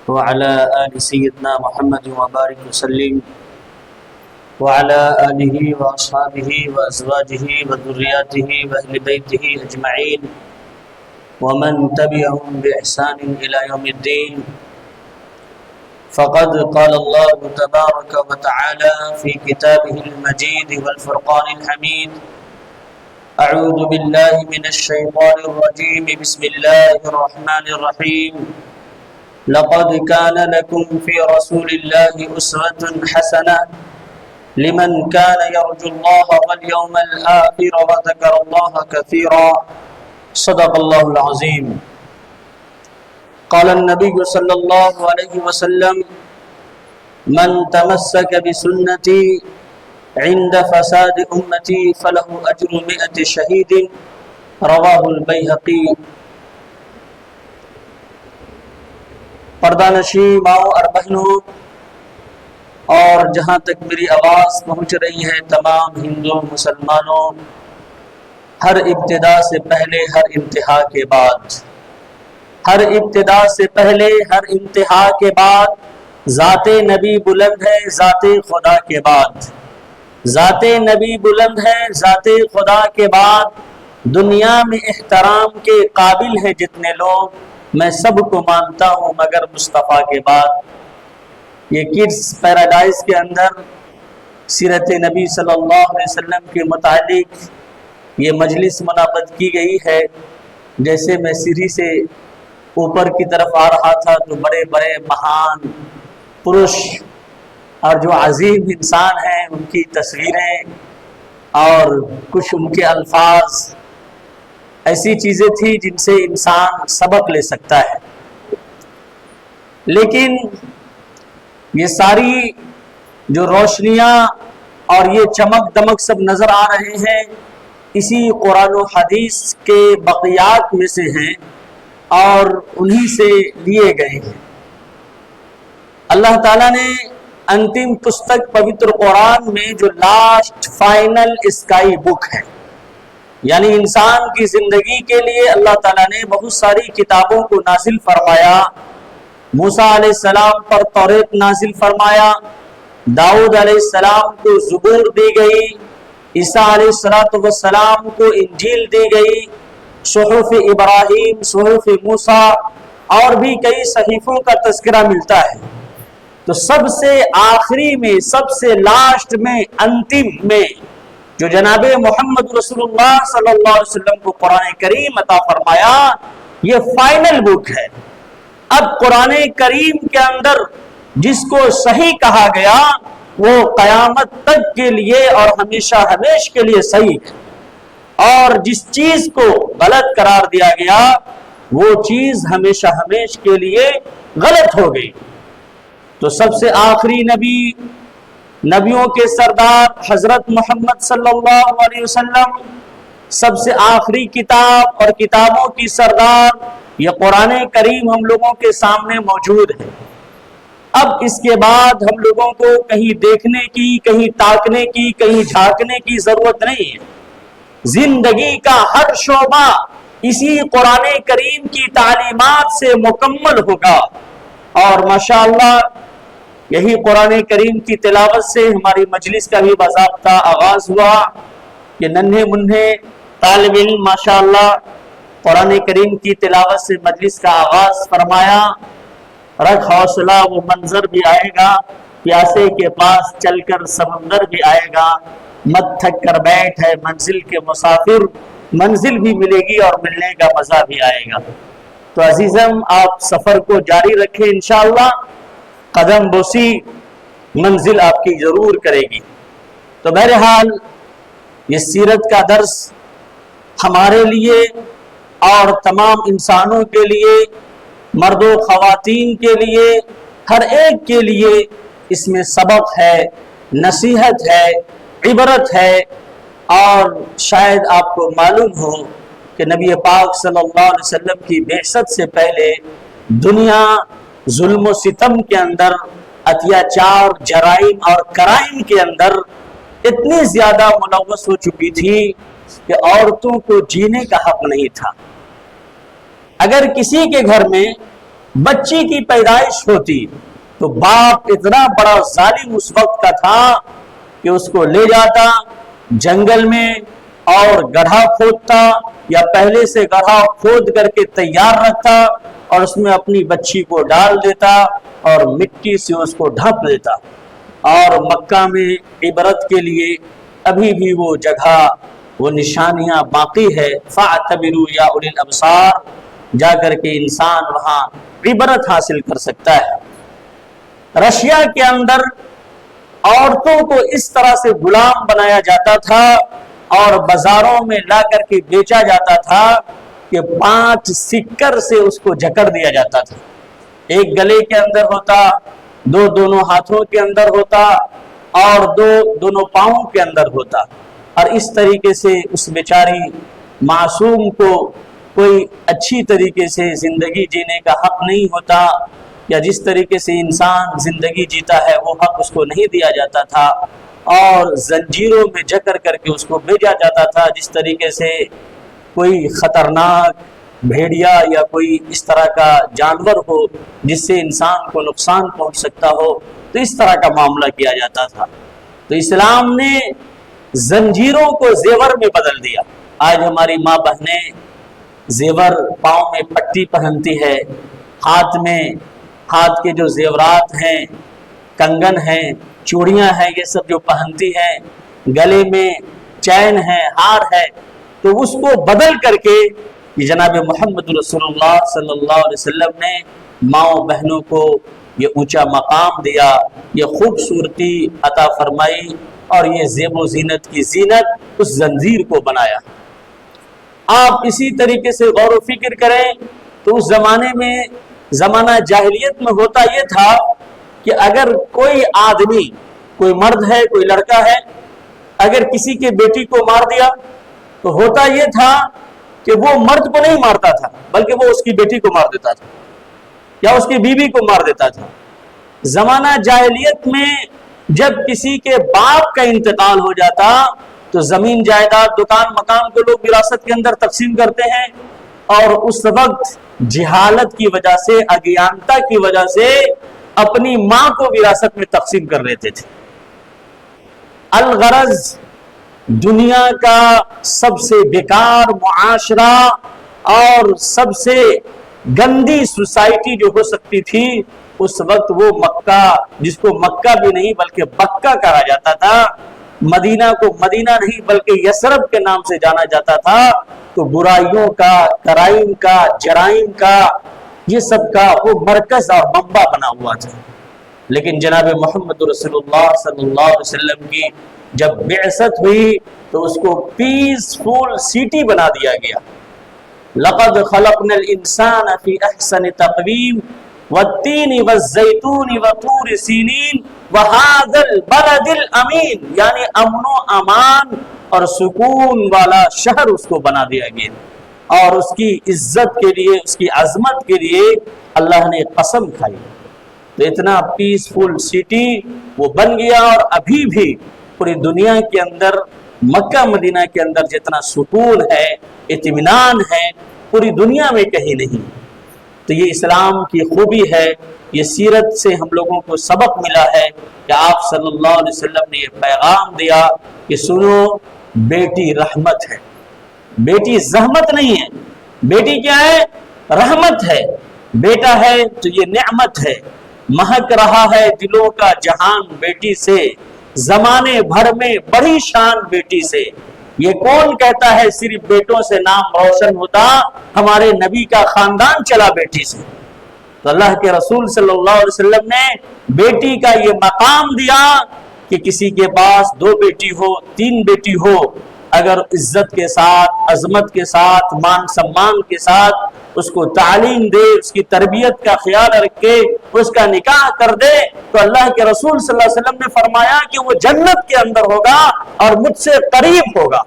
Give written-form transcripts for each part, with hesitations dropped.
وعلى آل سيدنا محمد وبارك وسلم وعلى آله وأصحابه وأزواجه وذرياته وأهل بيته أجمعين ومن تبعهم بإحسان إلى يوم الدين. فقد قال الله تبارك وتعالى في كتابه المجيد والفرقان الحميد: أعوذ بالله من الشيطان الرجيم. بسم الله الرحمن الرحيم. لقد كان لكم في رسول الله أسوة حسنة لمن كان يرجو الله واليوم الآخر وذكر الله كثيرا. صدق الله العظيم. قال النبي صلى الله عليه وسلم: من تمسك بسنتي عند فساد امتی فلہ اجر 100 شہید. رواہ البیہقی. پردہ نشین ماؤں اور بہنوں، اور جہاں تک میری آواز پہنچ رہی ہے تمام ہندو مسلمانوں، ہر ابتدا سے پہلے ہر انتہا کے بعد، ہر ابتدا سے پہلے ہر انتہا کے بعد ذات نبی بلند ہے. ذات خدا کے بعد ذات نبی بلند ہے. ذات خدا کے بعد دنیا میں احترام کے قابل ہیں جتنے لوگ، میں سب کو مانتا ہوں مگر مصطفیٰ کے بعد. یہ کڈس پیراڈائز کے اندر سیرت نبی صلی اللہ علیہ وسلم کے متعلق یہ مجلس منعقد کی گئی ہے. جیسے میں سیڑھی سے اوپر کی طرف آ رہا تھا تو بڑے بڑے مہان پروش اور جو عظیم انسان ہیں ان کی تصویریں اور کچھ ان کے الفاظ ایسی چیزیں تھیں جن سے انسان سبق لے سکتا ہے. لیکن یہ ساری جو روشنیاں اور یہ چمک دمک سب نظر آ رہے ہیں اسی قرآن و حدیث کے بقیات میں سے ہیں اور انہی سے لیے گئے ہیں. اللہ تعالیٰ نے انتم پستک پوتر قرآن میں جو لاسٹ فائنل اسکائی بک ہے، یعنی انسان کی زندگی کے لیے اللہ تعالیٰ نے بہت ساری کتابوں کو نازل فرمایا. موسیٰ علیہ السلام پر توریت نازل فرمایا، داؤد علیہ السلام کو زبور دی گئی، عیسیٰ علیہ السلام کو انجیل دی گئی، صحف ابراہیم، صحف موسیٰ اور بھی کئی صحیفوں کا تذکرہ ملتا ہے. تو سب سے آخری میں، سب سے لاسٹ میں، انتم میں جو جناب محمد رسول اللہ صلی اللہ علیہ وسلم کو قرآن کریم عطا فرمایا، یہ فائنل بک ہے. اب قرآن کریم کے اندر جس کو صحیح کہا گیا وہ قیامت تک کے لیے اور ہمیشہ ہمیش کے لیے صحیح ہے، اور جس چیز کو غلط قرار دیا گیا وہ چیز ہمیشہ ہمیش کے لیے غلط ہو گئی. تو سب سے آخری نبی، نبیوں کے سردار حضرت محمد صلی اللہ علیہ وسلم، سب سے آخری کتاب اور کتابوں کی سردار یہ قرآن کریم ہم لوگوں کے سامنے موجود ہے. اب اس کے بعد ہم لوگوں کو کہیں دیکھنے کی، کہیں تاکنے کی، کہیں جھانکنے کی ضرورت نہیں ہے. زندگی کا ہر شعبہ اسی قرآن کریم کی تعلیمات سے مکمل ہوگا. اور ماشاءاللہ یہی قرآن کریم کی تلاوت سے ہماری مجلس کا بھی باضابطہ آغاز ہوا کہ ننھے منھے طالب علم ماشاءاللہ قرآن کریم کی تلاوت سے مجلس کا آغاز فرمایا. رکھ حوصلہ، وہ منظر بھی آئے گا، پیاسے کے پاس چل کر سمندر بھی آئے گا. مت تھک کر بیٹھ ہے منزل کے مسافر، منزل بھی ملے گی اور ملنے کا مزہ بھی آئے گا. تو عزیزم آپ سفر کو جاری رکھیں، انشاءاللہ قدم بوسی منزل آپ کی ضرور کرے گی. تو بہرحال یہ سیرت کا درس ہمارے لیے اور تمام انسانوں کے لیے، مرد و خواتین کے لیے، ہر ایک کے لیے اس میں سبق ہے، نصیحت ہے، عبرت ہے. اور شاید آپ کو معلوم ہو کہ نبی پاک صلی اللہ علیہ وسلم کی بعثت سے پہلے دنیا ظلم و ستم کے اندر، اتیاچار، جرائم اور کرائم کے اندر اتنی زیادہ ملوث ہو چکی تھی کہ عورتوں کو جینے کا حق نہیں تھا. اگر کسی کے گھر میں بچی کی پیدائش ہوتی تو باپ اتنا بڑا ظالم اس وقت کا تھا کہ اس کو لے جاتا جنگل میں اور گڑھا کھودتا یا پہلے سے گڑھا کھود کر کے تیار رکھتا اور اس میں اپنی بچی کو ڈال دیتا اور مٹی سے اس کو ڈھانپ دیتا۔ اور مکہ میں عبرت کے لیے ابھی بھی وہ جگہ وہ نشانیاں باقی ہے، فَاعْتَبِرُوا يَا أُولِي الْأَبْصَارِ، جا کر کے انسان وہاں عبرت حاصل کر سکتا ہے۔ رشیا کے اندر عورتوں کو اس طرح سے غلام بنایا جاتا تھا اور بازاروں میں لا کر کے بیچا جاتا تھا کہ 5 سکر سے اس کو جکڑ دیا جاتا تھا۔ ایک گلے کے اندر ہوتا، 2 دونوں ہاتھوں کے اندر ہوتا اور 2 دونوں پاؤں کے اندر ہوتا، اور اس طریقے سے اس بیچاری معصوم کو کوئی اچھی طریقے سے زندگی جینے کا حق نہیں ہوتا، یا جس طریقے سے انسان زندگی جیتا ہے وہ حق اس کو نہیں دیا جاتا تھا، اور زنجیروں میں جکڑ کر کے اس کو بھیجا جاتا تھا۔ جس طریقے سے کوئی خطرناک بھیڑیا یا کوئی اس طرح کا جانور ہو جس سے انسان کو نقصان پہنچ سکتا ہو، تو اس طرح کا معاملہ کیا جاتا تھا۔ تو اسلام نے زنجیروں کو زیور میں بدل دیا۔ آج ہماری ماں بہنیں زیور، پاؤں میں پٹی پہنتی ہے، ہاتھ کے جو زیورات ہیں، کنگن ہیں، چوڑیاں ہیں، یہ سب جو پہنتی ہیں، گلے میں چین ہے، ہار ہے، تو اس کو بدل کر کے یہ جناب محمد رسول اللہ صلی اللہ علیہ وسلم نے ماؤں بہنوں کو یہ اونچا مقام دیا، یہ خوبصورتی عطا فرمائی، اور یہ زیب و زینت کی زینت اس زنجیر کو بنایا۔ آپ اسی طریقے سے غور و فکر کریں تو اس زمانے میں، زمانہ جاہلیت میں ہوتا یہ تھا کہ اگر کوئی آدمی، کوئی مرد ہے، کوئی لڑکا ہے، اگر کسی کے بیٹی کو مار دیا تو ہوتا یہ تھا کہ وہ مرد کو نہیں مارتا تھا بلکہ وہ اس کی بیٹی کو مار دیتا تھا یا اس کی بیوی کو مار دیتا تھا۔ زمانہ جاہلیت میں جب کسی کے باپ کا انتقال ہو جاتا تو زمین جائیداد، دکان مکان کو لوگ وراثت کے اندر تقسیم کرتے ہیں، اور اس وقت جہالت کی وجہ سے، اگیانتا کی وجہ سے اپنی ماں کو وراثت میں تقسیم کر لیتے تھے۔ الغرض دنیا کا سب سے بیکار معاشرہ اور سب سے گندی سوسائٹی جو ہو سکتی تھی اس وقت وہ مکہ، جس کو مکہ بھی نہیں بلکہ بکہ کہا جاتا تھا، مدینہ کو مدینہ نہیں بلکہ یثرب کے نام سے جانا جاتا تھا، تو برائیوں کا، کرائم کا، جرائم کا، یہ سب کا وہ مرکز اور منبع بنا ہوا تھا۔ لیکن جناب محمد رسول اللہ صلی اللہ علیہ وسلم کی جب بعثت ہوئی تو اس کو پیسفل سٹی بنا دیا گیا۔ لقد خلقنا الانسان فی احسن تقویم والتین والزیتون وطور سینین وہذا البلد الامین، یعنی امن و امان اور سکون والا شہر اس کو بنا دیا گیا، اور اس کی عزت کے لیے، اس کی عظمت کے لیے اللہ نے قسم کھائی۔ تو اتنا پیسفل سٹی وہ بن گیا، اور ابھی بھی پوری دنیا کے اندر، مکہ مدینہ کے اندر جتنا سکون ہے، اطمینان ہے، پوری دنیا میں کہیں نہیں۔ تو یہ اسلام کی خوبی ہے، یہ سیرت سے ہم لوگوں کو سبق ملا ہے کہ آپ صلی اللہ علیہ وسلم نے یہ پیغام دیا کہ سنو، بیٹی رحمت ہے، بیٹی زحمت نہیں ہے، بیٹی کیا ہے؟ رحمت ہے۔ بیٹا ہے تو یہ نعمت ہے، مہک رہا ہے دلوں کا جہان بیٹی سے، زمانے بھر میں بڑی شان بیٹی سے۔ یہ کون کہتا ہے صرف بیٹوں سے نام روشن ہوتا؟ ہمارے نبی کا خاندان چلا بیٹی سے۔ تو اللہ کے رسول صلی اللہ علیہ وسلم نے بیٹی کا یہ مقام دیا کہ کسی کے پاس 2 بیٹی ہو، 3 بیٹی ہو، اگر عزت کے ساتھ، عظمت کے ساتھ، مان سمان کے ساتھ اس کو تعلیم دے، اس کی تربیت کا خیال رکھے، اس کا نکاح کر دے، تو اللہ کے رسول صلی اللہ علیہ وسلم نے فرمایا کہ وہ جنت کے اندر ہوگا اور مجھ سے قریب ہوگا۔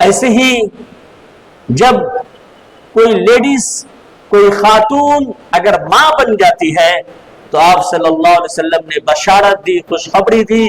ایسے ہی جب کوئی لیڈیز، کوئی خاتون اگر ماں بن جاتی ہے تو آپ صلی اللہ علیہ وسلم نے بشارت دی، خوشخبری دی،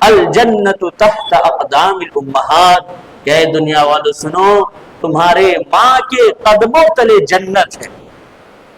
الجنت تحت اقدام الامہات، کہ دنیا والو سنو، تمہارے ماں کے قدموں تلے جنت ہے۔